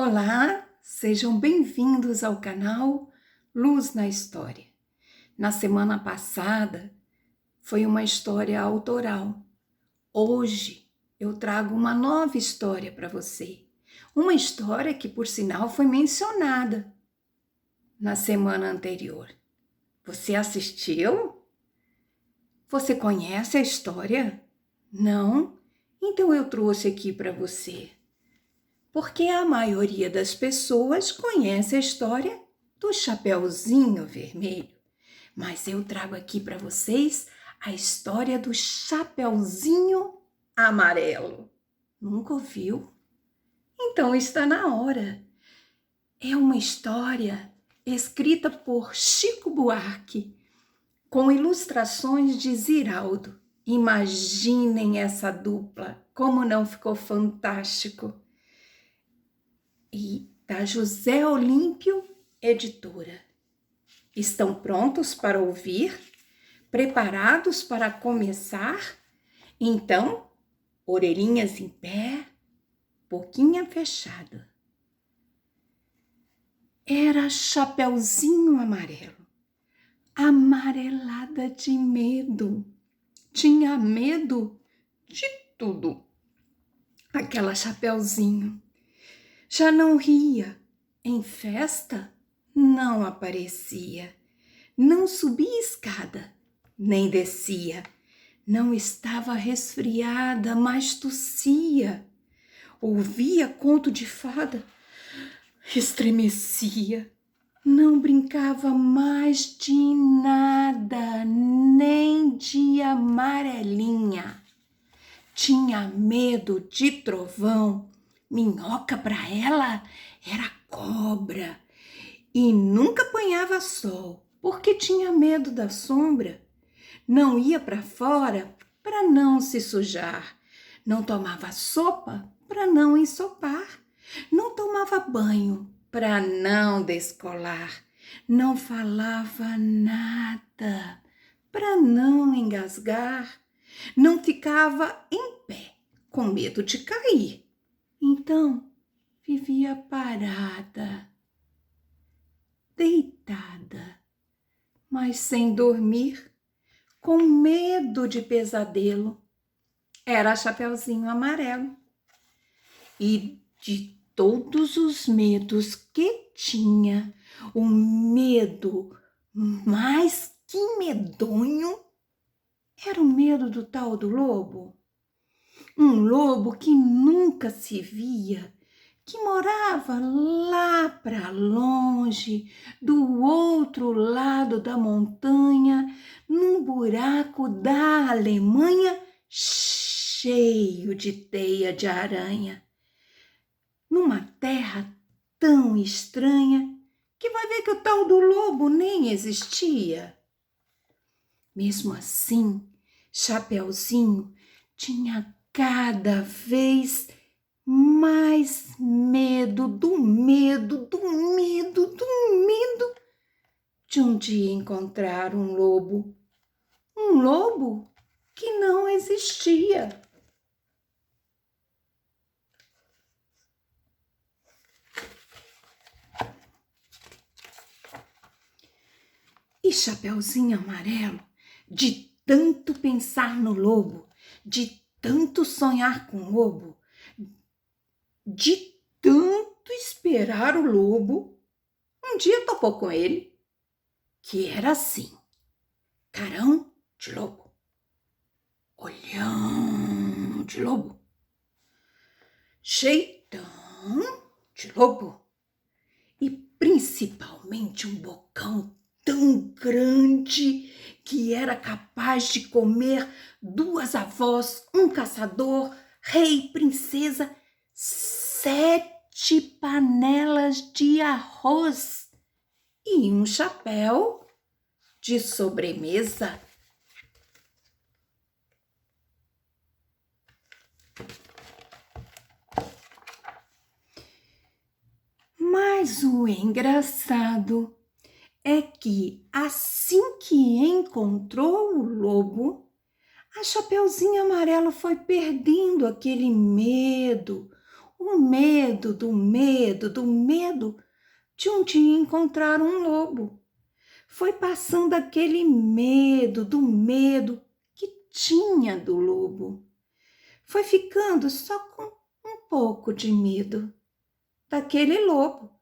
Olá, sejam bem-vindos ao canal Luz na História. Na semana passada foi uma história autoral. Hoje eu trago uma nova história para você. Uma história que, por sinal, foi mencionada na semana anterior. Você assistiu? Você conhece a história? Não? Então eu trouxe aqui para você. Porque a maioria das pessoas conhece a história do Chapeuzinho Vermelho. Mas eu trago aqui para vocês a história do Chapeuzinho Amarelo. Nunca ouviu? Então está na hora. É uma história escrita por Chico Buarque, com ilustrações de Ziraldo. Imaginem essa dupla, como não ficou fantástico! E da José Olímpio Editora. Estão prontos para ouvir? Preparados para começar? Então, orelhinhas em pé, boquinha fechada. Era Chapeuzinho Amarelo, amarelada de medo. Tinha medo de tudo. Aquela Chapeuzinho. Já não ria, em festa não aparecia, não subia escada, nem descia, não estava resfriada, mas tossia, ouvia conto de fada, estremecia, não brincava mais de nada, nem de amarelinha, tinha medo de trovão. Minhoca para ela era cobra e nunca apanhava sol, porque tinha medo da sombra. Não ia para fora para não se sujar. Não tomava sopa para não ensopar. Não tomava banho para não descolar. Não falava nada para não engasgar. Não ficava em pé com medo de cair. Então, vivia parada, deitada, mas sem dormir, com medo de pesadelo. Era Chapeuzinho Amarelo. E de todos os medos que tinha, o medo mais que medonho era o medo do tal do lobo. Um lobo que nunca se via, que morava lá para longe, do outro lado da montanha, num buraco da Alemanha, cheio de teia de aranha. Numa terra tão estranha, que vai ver que o tal do lobo nem existia. Mesmo assim, Chapeuzinho tinha cada vez mais medo de um dia encontrar um lobo que não existia. E Chapeuzinho Amarelo, de tanto pensar no lobo, de tanto sonhar com o lobo, de tanto esperar o lobo, um dia topou com ele, que era assim: carão de lobo, olhão de lobo, jeitão de lobo e principalmente um bocão tão grande que era capaz de comer 2 avós, um caçador, rei, princesa, 7 panelas de arroz e um chapéu de sobremesa. Mas o engraçado é que assim que encontrou o lobo, a Chapeuzinho Amarelo foi perdendo aquele medo, o medo do medo do medo de um dia encontrar um lobo. Foi passando aquele medo do medo que tinha do lobo. Foi ficando só com um pouco de medo daquele lobo.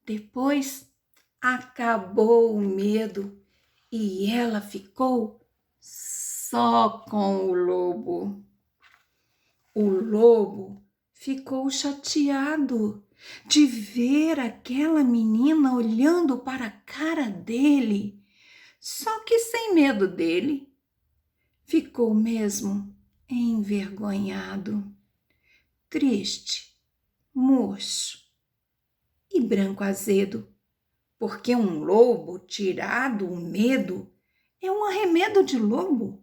Depois acabou o medo e ela ficou só com o lobo. O lobo ficou chateado de ver aquela menina olhando para a cara dele, só que sem medo dele. Ficou mesmo envergonhado, triste, murcho e branco azedo, porque um lobo tirado o medo é um arremedo de lobo.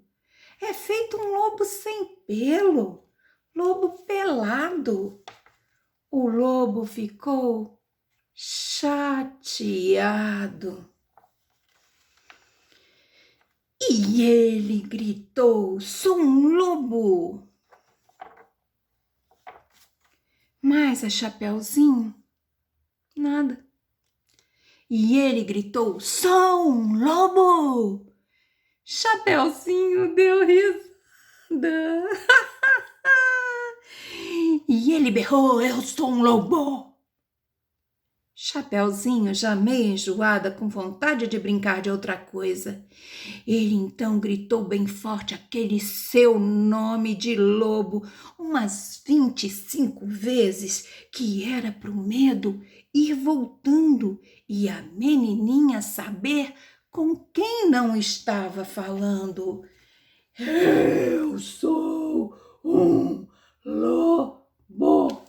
É feito um lobo sem pelo, lobo pelado. O lobo ficou chateado. E ele gritou: sou um lobo! Mas a Chapeuzinho, nada. E ele gritou: sou um lobo! Chapeuzinho deu risada. E ele berrou: eu sou um lobo! Chapeuzinho, já meio enjoada, com vontade de brincar de outra coisa. Ele então gritou bem forte aquele seu nome de lobo umas 25 vezes, que era pro medo ir voltando e a menininha saber com quem não estava falando. Eu sou um lobo,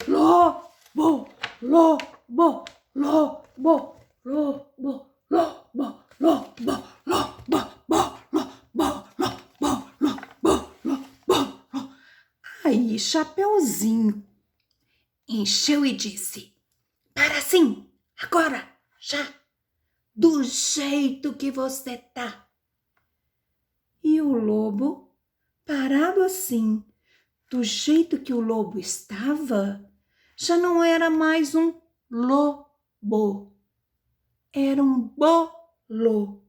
lobo, lobo, lobo, lobo, lobo, lobo, lobo, lobo, lobo. Aí Chapeuzinho encheu e disse: para sim, agora, já, do jeito que você tá. E o lobo, parado assim, do jeito que o lobo estava, já não era mais um lobo, era um bolo.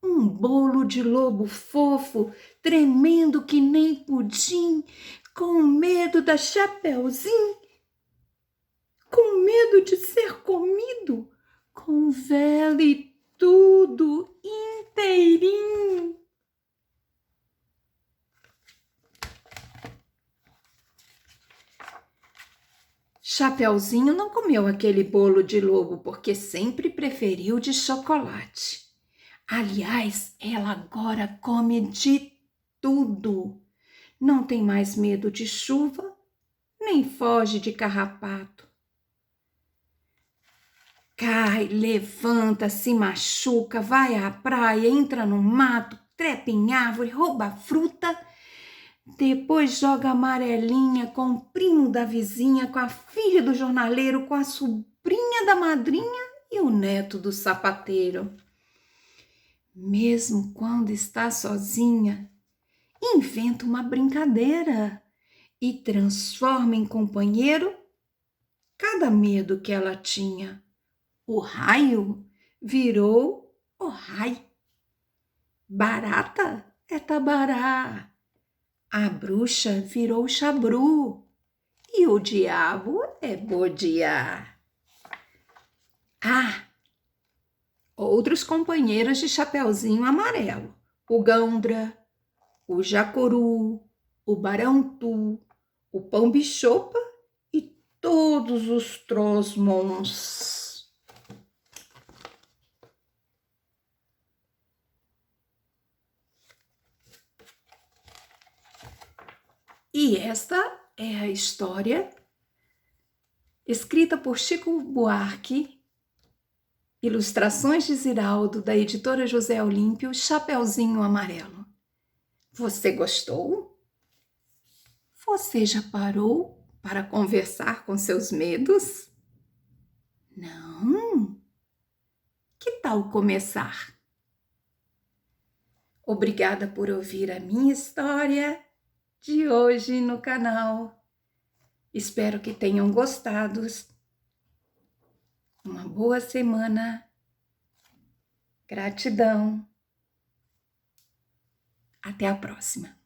Um bolo de lobo fofo, tremendo que nem pudim, com medo da Chapeuzinho, com medo de ser comido, com vela e tudo inteirinho. Chapeuzinho não comeu aquele bolo de lobo porque sempre preferiu de chocolate. Aliás, ela agora come de tudo. Não tem mais medo de chuva, nem foge de carrapato. Cai, levanta, se machuca, vai à praia, entra no mato, trepa em árvore, rouba fruta, depois joga amarelinha com o primo da vizinha, com a filha do jornaleiro, com a sobrinha da madrinha e o neto do sapateiro. Mesmo quando está sozinha, inventa uma brincadeira e transforma em companheiro cada medo que ela tinha. O raio virou Ohai. Barata é Tabará. A bruxa virou Chabru. E o diabo é Bodiá. Ah! Outros companheiros de Chapeuzinho Amarelo. O Gandra, o Jacuru, o Barantu, o Pão-Bichopa e todos os Trosmons. E esta é a história escrita por Chico Buarque, ilustrações de Ziraldo, da editora José Olímpio, Chapeuzinho Amarelo. Você gostou? Você já parou para conversar com seus medos? Não? Que tal começar? Obrigada por ouvir a minha história de hoje no canal. Espero que tenham gostado. Uma boa semana. Gratidão. Até a próxima.